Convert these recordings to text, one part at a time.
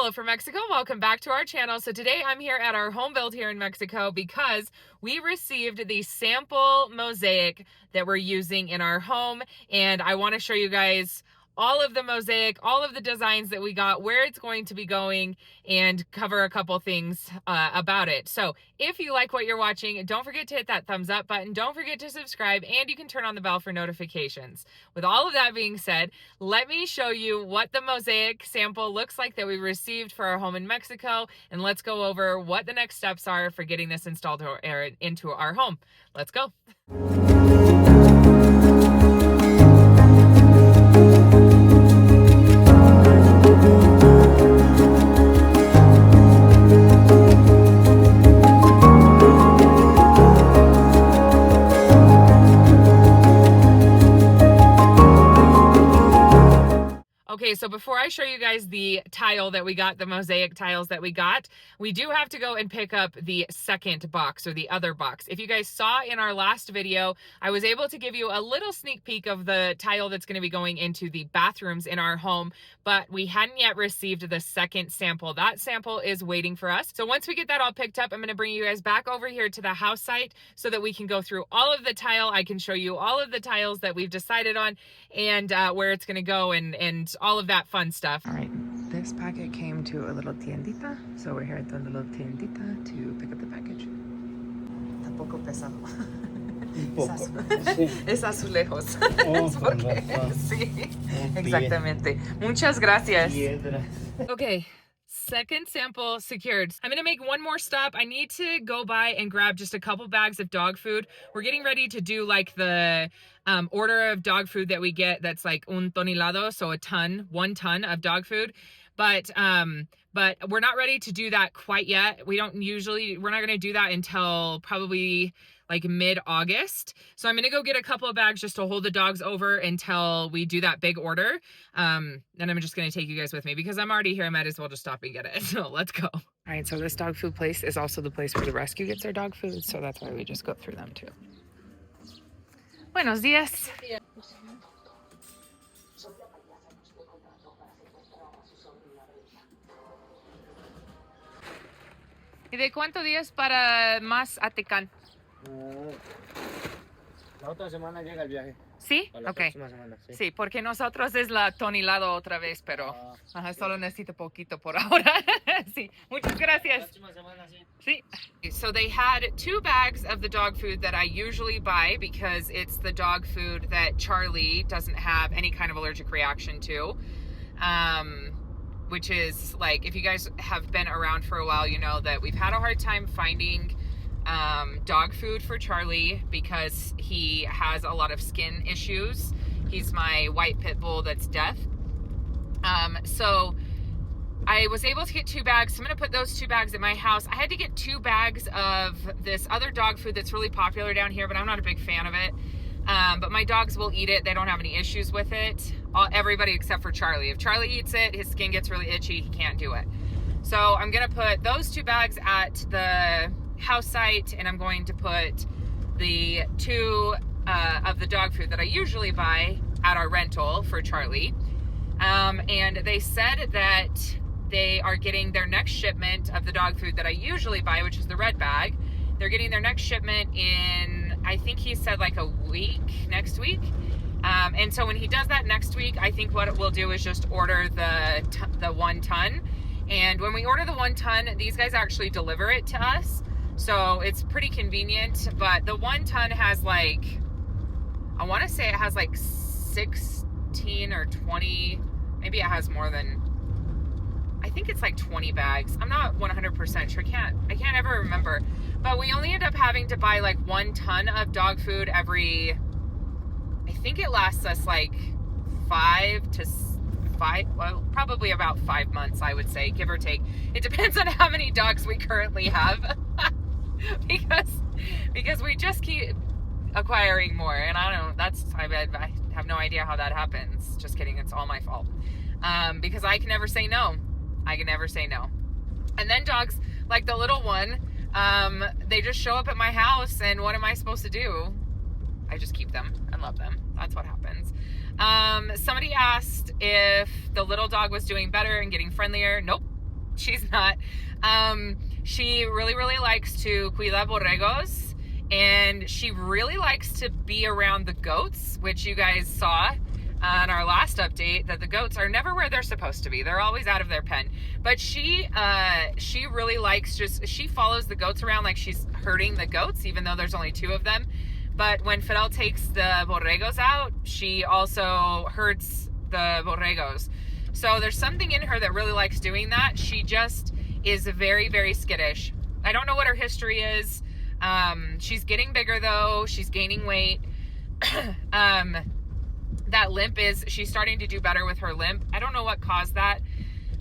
Hello from Mexico. Welcome back to our channel. So today I'm here at our home build here in Mexico because we received the sample mosaic that we're using in our home, and I want to show you guys all of the mosaic, all of the designs that we got, where it's going to be going, and cover a couple things about it. So if you like what you're watching, don't forget to hit that thumbs up button. Don't forget to subscribe, and you can turn on the bell for notifications. With all of that being said, let me show you what the mosaic sample looks like that we received for our home in Mexico, and let's go over what the next steps are for getting this installed into our home. Let's go. Okay, so before I show you guys the tile that we got, the mosaic tiles that we got, we do have to go and pick up the second box, or the other box. If you guys saw in our last video, I was able to give you a little sneak peek of the tile that's going to be going into the bathrooms in our home, but we hadn't yet received the second sample. That sample is waiting for us. So once we get that all picked up, I'm going to bring you guys back over here to the house site so that we can go through all of the tile. I can show you all of the tiles that we've decided on and where it's going to go and all of that fun stuff. All right, this packet came to a little tiendita, so we're here at the little tiendita to pick up the package. Tampoco pesado. Es azulejos. Sí, exactamente. Muchas gracias. Okay. Second sample secured. I'm gonna make one more stop. I need to go by and grab just a couple bags of dog food. We're getting ready to do like the order of dog food that we get. That's like un tonelado, so 1 ton of dog food. But we're not ready to do that quite yet. We're not gonna do that until probably like mid-August. So I'm gonna go get a couple of bags just to hold the dogs over until we do that big order. And I'm just gonna take you guys with me because I'm already here. I might as well just stop and get it. So let's go. All right, so this dog food place is also the place where the rescue gets their dog food. So that's why we just go through them too. Buenos días. ¿Y de cuántos días para más Atecán? La otra semana llega el viaje. ¿Sí? La próxima semana, sí. Sí, porque nosotros es la tonelado otra vez, pero solo necesito poquito por ahora. Sí, muchas gracias. La próxima semana, sí. Sí. So they had 2 bags of the dog food that I usually buy because it's the dog food that Charlie doesn't have any kind of allergic reaction to. Which is like, if you guys have been around for a while, you know that we've had a hard time finding dog food for Charlie because he has a lot of skin issues. He's my white pit bull that's deaf. So I was able to get 2 bags. So I'm going to put those 2 bags at my house. I had to get 2 bags of this other dog food that's really popular down here, but I'm not a big fan of it. But my dogs will eat it. They don't have any issues with it. Everybody except for Charlie. If Charlie eats it, his skin gets really itchy. He can't do it. So I'm going to put those 2 bags at the house site, and I'm going to put the 2 of the dog food that I usually buy at our rental for Charlie. And they said that they are getting their next shipment of the dog food that I usually buy, which is the red bag. They're getting their next shipment in, I think he said like a week, next week. And so when he does that next week, I think what we'll do is just order the 1 ton. And when we order the 1 ton, these guys actually deliver it to us. So it's pretty convenient, but the 1 ton has like, I want to say it has like 16 or 20, maybe it has more than, I think it's like 20 bags. I'm not 100% sure. I can't ever remember, but we only end up having to buy like 1 ton of dog food every, I think it lasts us like 5 to 5, well, probably about 5 months, I would say, give or take. It depends on how many dogs we currently have. because we just keep acquiring more, and I have no idea how that happens. Just kidding, it's all my fault. Because I can never say no. And then dogs, like the little one, they just show up at my house, and what am I supposed to do? I just keep them and love them. That's what happens. Somebody asked if the little dog was doing better and getting friendlier. Nope, she's not. She really likes to cuidar borregos, and she really likes to be around the goats, which you guys saw on our last update, that the goats are never where they're supposed to be. They're always out of their pen. But she really likes she follows the goats around like she's herding the goats, even though there's only 2 of them. But when Fidel takes the borregos out, she also herds the borregos. So there's something in her that really likes doing that. She just is very skittish. I don't know what her history is. She's getting bigger though. She's gaining weight. That limp she's starting to do better with her limp. I don't know what caused that.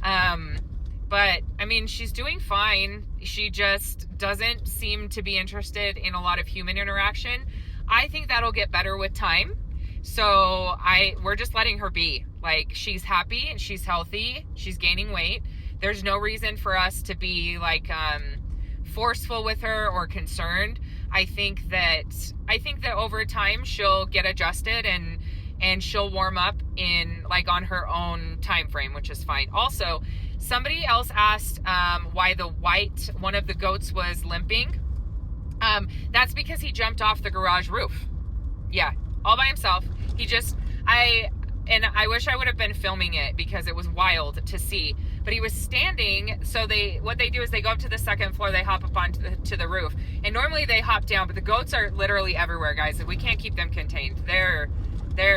But I mean, she's doing fine. She just doesn't seem to be interested in a lot of human interaction. I think that'll get better with time. So we're just letting her be. Like, she's happy and she's healthy. She's gaining weight. There's no reason for us to be like forceful with her or concerned. I think that over time she'll get adjusted and she'll warm up on her own time frame, which is fine. Also, somebody else asked why one of the goats was limping. That's because he jumped off the garage roof. Yeah, all by himself. I wish I would have been filming it because it was wild to see. But he was standing, so what they do is they go up to the 2nd floor, they hop up onto the roof. And normally they hop down, but the goats are literally everywhere, guys. We can't keep them contained. They're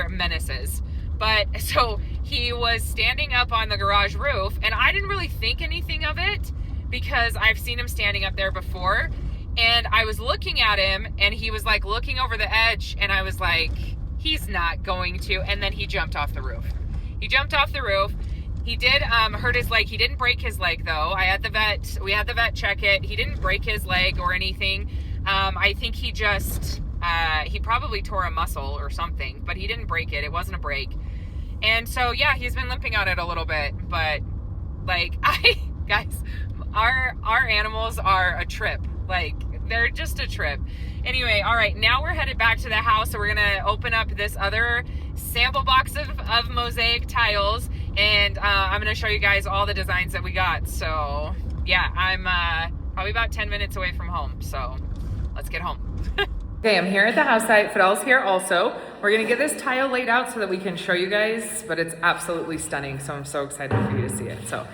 menaces. But so he was standing up on the garage roof, and I didn't really think anything of it because I've seen him standing up there before. And I was looking at him, and he was like looking over the edge, and I was like, he's not going to. And then he jumped off the roof. He did hurt his leg. He didn't break his leg though. We had the vet check it. He didn't break his leg or anything. I think he probably tore a muscle or something, but he didn't break it. It wasn't a break. And so, yeah, he's been limping on it a little bit, but guys, our animals are a trip. Like, they're just a trip. Anyway, all right, now we're headed back to the house. So we're gonna open up this other sample box of mosaic tiles, and I'm gonna show you guys all the designs that we got. So yeah, I'm probably about 10 minutes away from home, so let's get home. Okay, I'm here at the house site. Fidel's here also. We're gonna get this tile laid out so that we can show you guys, but it's absolutely stunning, so I'm so excited for you to see it. So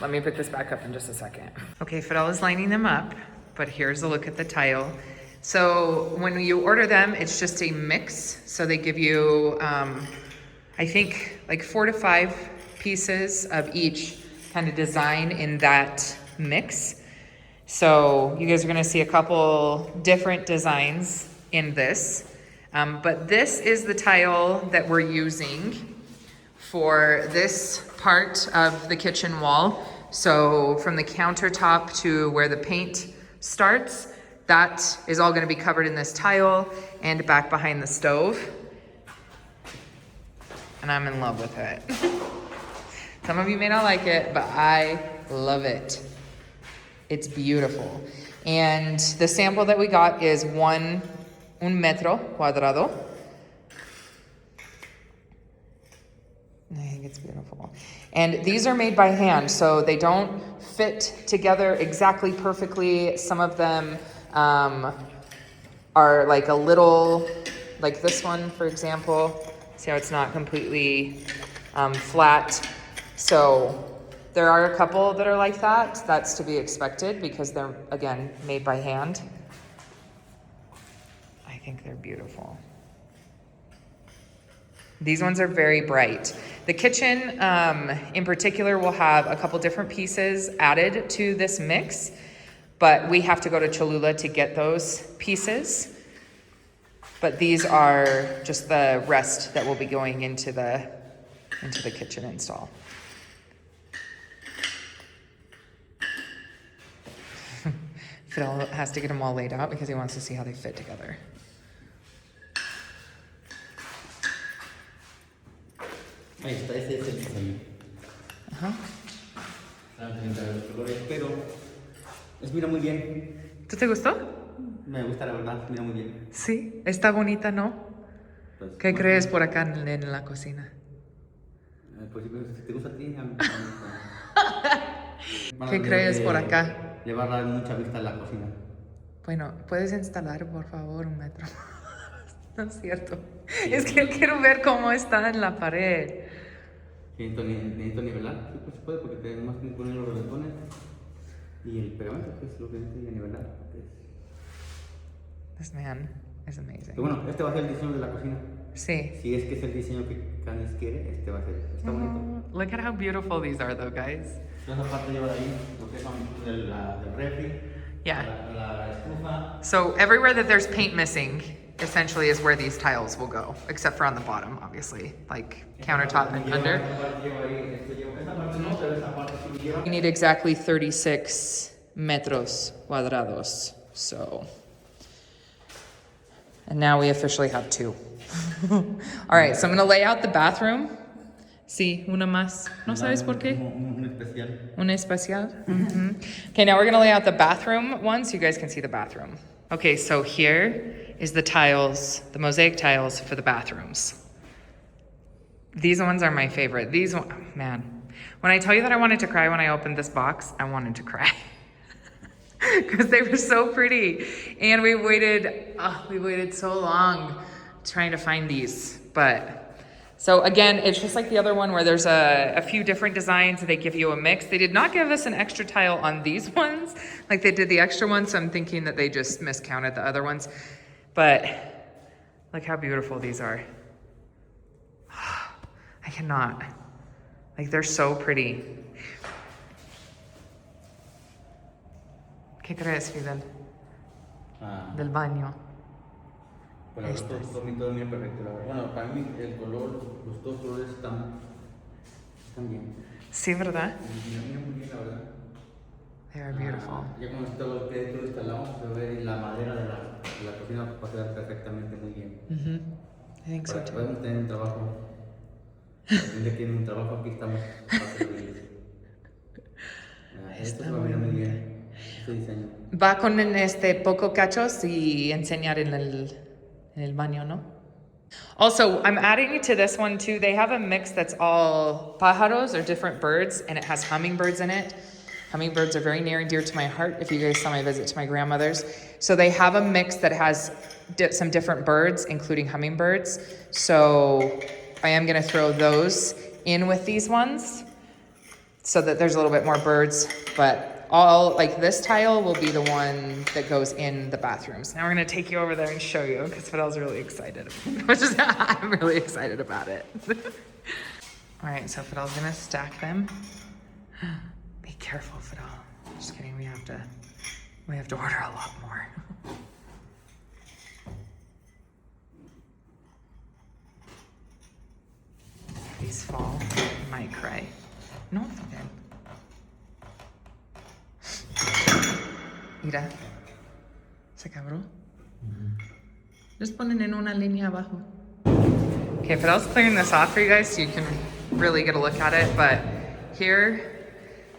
let me put this back up in just a second. Okay, Fidel is lining them up, but here's a look at the tile. So when you order them, it's just a mix. So they give you, I think, like 4 to 5 pieces of each kind of design in that mix. So you guys are gonna see a couple different designs in this. But this is the tile that we're using for this part of the kitchen wall. So from the countertop to where the paint starts, that is all gonna be covered in this tile and back behind the stove. And I'm in love with it. Some of you may not like it, but I love it. It's beautiful. And the sample that we got is un metro cuadrado. I think it's beautiful. And these are made by hand, so they don't fit together exactly perfectly. Some of them are like a little, like this one, for example. See how it's not completely flat? So there are a couple that are like that. That's to be expected because they're, again, made by hand. I think they're beautiful. These ones are very bright. The kitchen, in particular, will have a couple different pieces added to this mix, but we have to go to Cholula to get those pieces. But these are just the rest that will be going into the kitchen install. Fidel has to get them all laid out because he wants to see how they fit together. Ahí está, ese es el diseño. Ajá. Están pintados los colores, pero mira muy bien. ¿Tú te gustó? Me gusta, la verdad, mira muy bien. Sí, está bonita, ¿no? Pues, ¿Qué crees por acá en la cocina? Pues si te gusta a ti, a mí ¿Qué crees por acá? Le va a dar mucha vista a la cocina. Bueno, ¿puedes instalar, por favor, un metro? No es cierto. Sí, es que quiero ver cómo está en la pared. Sí, necesito nivelar. Sí, pues se puede porque tenemos que poner los revetones y el pegamento, que es lo que necesito nivelar. This man is amazing. Pero bueno, este va a ser el diseño de la cocina. Sí. Si es que es el diseño que Candice quiere, este va a ser. Está bonito. Look at how beautiful these are, though, guys. Esa parte lleva ahí lo que son del refri. Yeah. La estufa. So everywhere that there's paint missing, essentially is where these tiles will go, except for on the bottom, obviously, like countertop and under. You need exactly 36 metros cuadrados, so. And now we officially have 2. All right, so I'm gonna lay out the bathroom. Sí, una más. ¿No sabes por qué? Un especial. Un especial? Mm-hmm. Okay, now we're gonna lay out the bathroom one so you guys can see the bathroom. Okay, so here is the tiles, the mosaic tiles for the bathrooms. These ones are my favorite. These ones, man. When I tell you that I wanted to cry when I opened this box, I wanted to cry. Because they were so pretty. And we waited so long trying to find these. But, so again, it's just like the other one where there's a few different designs. They give you a mix. They did not give us an extra tile on these ones. Like they did the extra ones. So I'm thinking that they just miscounted the other ones. But look how beautiful these are. I cannot. Like they're so pretty. ¿Qué crees, Fidel? Del baño. Bueno, todo bien perfecto, la verdad. Bueno, para mí el color, los dos colores están bien. Sí, ¿verdad? Muy bien, la verdad. They are beautiful. Ya cuando está todo instalado, se ve la madera de la cocina va a quedar perfectamente muy bien. I think so too. Podemos tener un trabajo. De que en un trabajo aquí estamos. Esto va a venir muy bien. Va con poco cachos y enseñar en el baño, ¿no? Also, I'm adding to this one too. They have a mix that's all pájaros or different birds, and it has hummingbirds in it. Hummingbirds are very near and dear to my heart if you guys saw my visit to my grandmother's. So they have a mix that has some different birds, including hummingbirds. So I am going to throw those in with these ones so that there's a little bit more birds, but all like this tile will be the one that goes in the bathrooms. Now we're gonna take you over there and show you because Fidel's really excited. I'm really excited about it. All right, so Fidel's gonna stack them. Be careful, Fidel. Just kidding. We have to order a lot more. If these fall, you might cry. No, Fidel. Mira, se cabró. Just ponen en una línea abajo. Okay, Fidel's clearing this off for you guys so you can really get a look at it, but here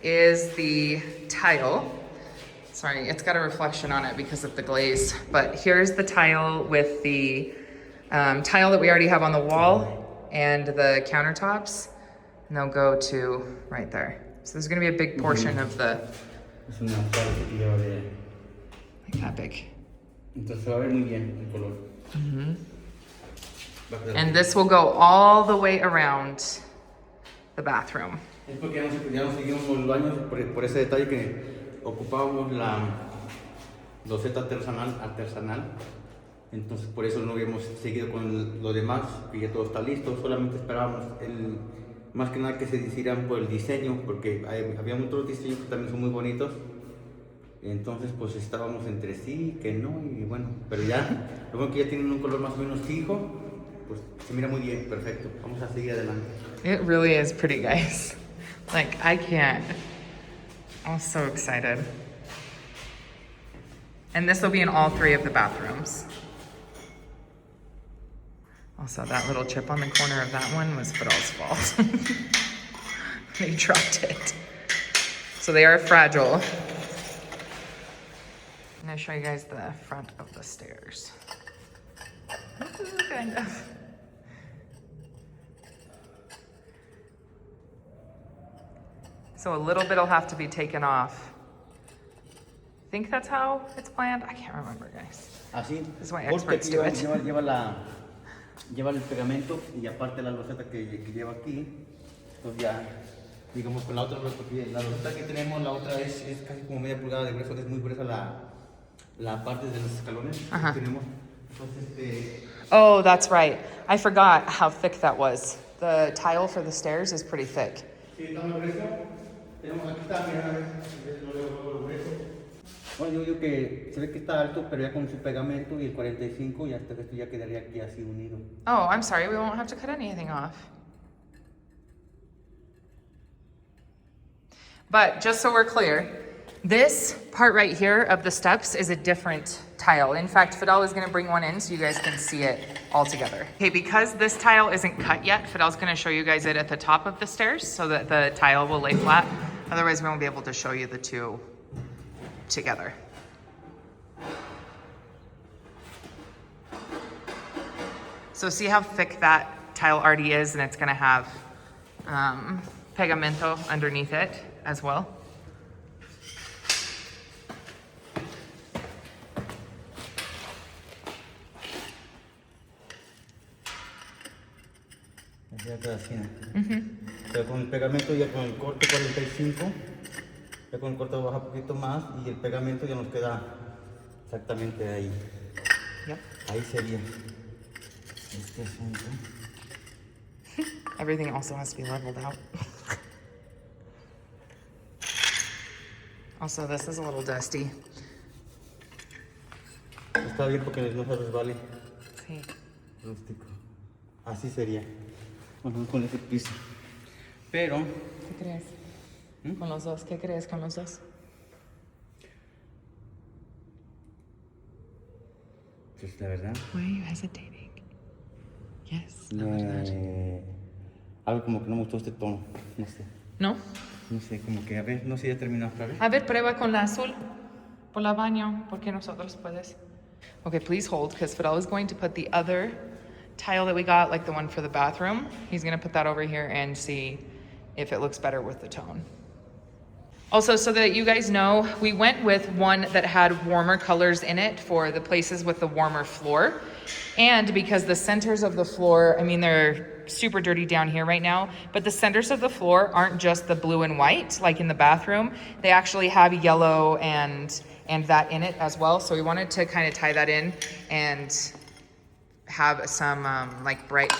is the tile. Sorry, it's got a reflection on it because of the glaze, but here's the tile with the tile that we already have on the wall and the countertops, and they'll go to right there. So there's gonna be a big portion of the... Es una parte que lleva de... Like that big. Entonces va a ver muy bien el color. And this will go all the way around the bathroom. Es porque ya no seguimos los baños por ese detalle que ocupábamos la loseta artesanal. Entonces por eso no habíamos seguido con lo demás, que ya todo está listo. Solamente esperábamos más que nada que se decidieran por el diseño, porque había otros diseños que también son muy bonitos. Entonces pues estábamos entre sí, que no, y bueno, pero ya, luego que ya tienen un color más o menos fijo, pues se mira muy bien, perfecto. Vamos a seguir adelante. It really is pretty, guys. Like, I can't. I'm so excited. And this will be in all 3 of the bathrooms. Also, that little chip on the corner of that one was Fidel's fault. He dropped it. So they are fragile. I'm gonna show you guys the front of the stairs. Kind of. So a little bit will have to be taken off. I think that's how it's planned. I can't remember, guys. Así. This is why experts do it. Lleva el pegamento y aparte la loseta que lleva aquí. Entonces ya, digamos con la otra, porque la loseta que tenemos, la otra es casi como media pulgada de grueso, es muy gruesa la parte de los escalones que tenemos. Entonces, oh, that's right. I forgot how thick that was. The tile for the stairs is pretty thick. Sí, está muy grueso. Tenemos aquí está, mira, a ver, lo grueso. Bueno, yo digo que se ve que está alto, pero ya con su pegamento y el 45 y hasta que esto ya quedaría aquí así unido. Oh, I'm sorry, we won't have to cut anything off. But just so we're clear, this part right here of the steps is a different tile. In fact, Fidel is gonna bring one in so you guys can see it all together. Okay, because this tile isn't cut yet, Fidel's gonna show you guys it at the top of the stairs so that the tile will lay flat. Otherwise, we won't be able to show you the two together. So see how thick that tile already is, and it's gonna have pegamento underneath it as well. Ya queda así, ¿no? Pero con el pegamento ya con el corte 45, ya con el corte baja un poquito más y el pegamento ya nos queda exactamente ahí. Yep. Ahí sería este asunto. Everything also has to be leveled out. Also, this is a little dusty. Está bien porque no se resbale. Sí. Rústico. Así sería. Bueno, con ese piso. Pero... ¿Qué crees? Con los dos, ¿qué crees con los dos? Pues la verdad... Why are you hesitating? Yes, la verdad. Algo como que no me gustó este tono, no sé. ¿No? No sé, como que a ver, no sé, ya terminó otra vez. A ver, prueba con la azul. Por la baño, porque nosotros puedes. Okay, please hold, because Fidel is going to put the other tile that we got, like the one for the bathroom. He's gonna put that over here and see if it looks better with the tone. Also, so that you guys know, we went with one that had warmer colors in it for the places with the warmer floor. And because the centers of the floor, I mean, they're super dirty down here right now, but the centers of the floor aren't just the blue and white, like in the bathroom. They actually have yellow and that in it as well. So we wanted to kind of tie that in and have some like brighter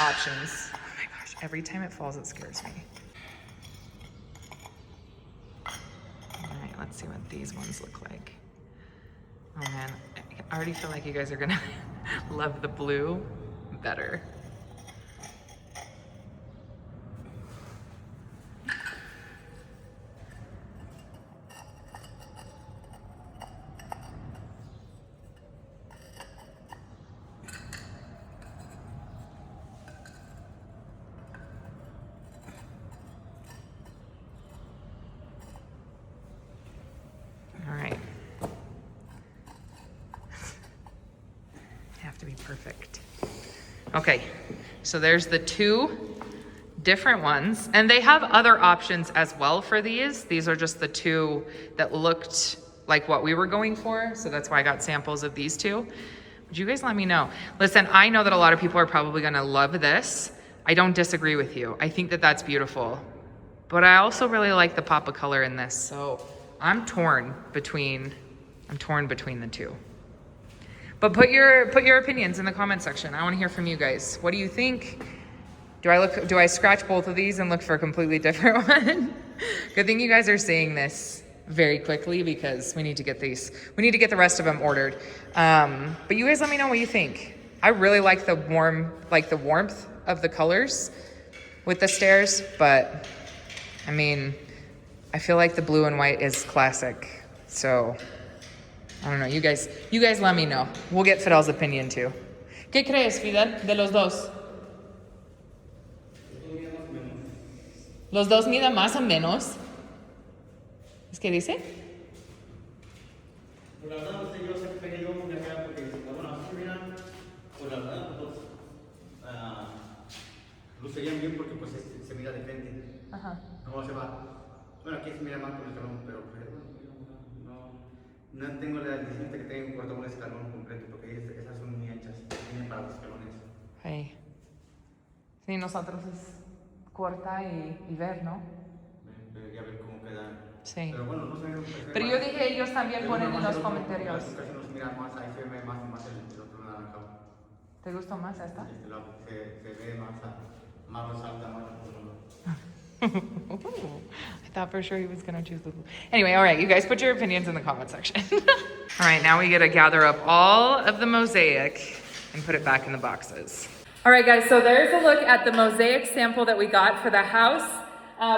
options. Oh my gosh, every time it falls, it scares me. All right, let's see what these ones look like. Oh man, I already feel like you guys are gonna love the blue better. All right. Have to be perfect. Okay, so there's the two different ones, and they have other options as well for these. These are just the two that looked like what we were going for, so that's why I got samples of these two. Would you guys let me know? Listen, I know that a lot of people are probably gonna love this. I don't disagree with you. I think that that's beautiful, but I also really like the pop of color in this, so I'm torn between the two. But put your opinions in the comment section. I want to hear from you guys. What do you think? Do I scratch both of these and look for a completely different one? Good thing you guys are seeing this very quickly because we need to get the rest of them ordered. But you guys let me know what you think. I really like the warmth of the colors with the stairs, but I mean, I feel like the blue and white is classic. So I don't know, you guys let me know. We'll get Fidel's opinion too. ¿Qué crees, Fidel, de los dos? Los dos miden más o menos. ¿Es que dice? La verdad, no sé, yo sé que pedido una cara porque, bueno, así miran, pues la verdad, lucerían bien porque pues se mira de frente. Ajá. ¿Cómo se va? Bueno, aquí se mira más por el escalón, pero no tengo la decisión de que tenga que cortar un escalón completo, porque esas son muy anchas, tienen para los escalones. Hey. Sí, nosotros es corta y ver, ¿no? Debería ver cómo queda. Sí. Pero bueno, no sé. Pero yo dije, ellos también ponen en los comentarios. Casi no se mira más, ahí se ve más el otro naranjado. ¿Te gustó más esta? Este lado, se ve más resalta, más I thought for sure he was going to choose the blue. Anyway, all right, you guys put your opinions in the comment section. All right, now we get to gather up all of the mosaic and put it back in the boxes. All right, guys, so there's a look at the mosaic sample that we got for the house.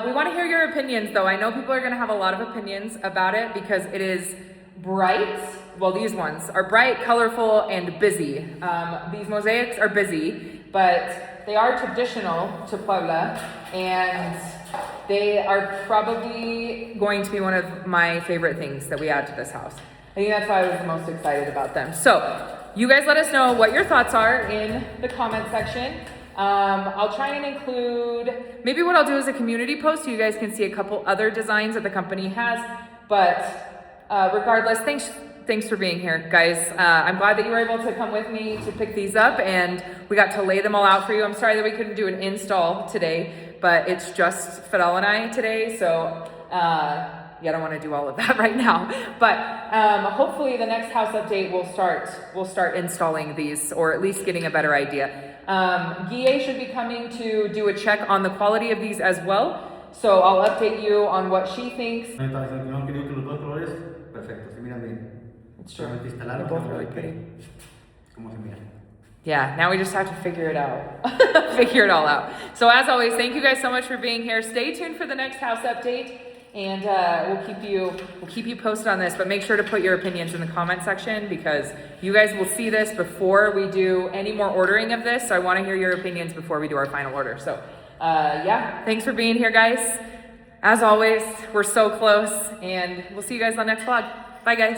We want to hear your opinions, though. I know people are going to have a lot of opinions about it because it is bright. Well, these ones are bright, colorful, and busy. These mosaics are busy, but they are traditional to Puebla, and they are probably going to be one of my favorite things that we add to this house. I think that's why I was the most excited about them. So, you guys let us know what your thoughts are in the comment section. I'll try and include, maybe what I'll do is a community post so you guys can see a couple other designs that the company has, but regardless, thanks for being here, guys. I'm glad that you were able to come with me to pick these up, and we got to lay them all out for you. I'm sorry that we couldn't do an install today, but it's just Fidel and I today, so I don't want to do all of that right now. But hopefully the next house update we'll start installing these, or at least getting a better idea. Guille should be coming to do a check on the quality of these as well, so I'll update you on what she thinks. It's true. They're both really pretty. Yeah, now we just have to figure it out. Figure it all out. So as always, thank you guys so much for being here. Stay tuned for the next house update, and we'll keep you posted on this. But make sure to put your opinions in the comment section because you guys will see this before we do any more ordering of this. So I want to hear your opinions before we do our final order. So yeah, thanks for being here, guys. As always, we're so close, and we'll see you guys on the next vlog. Bye, guys.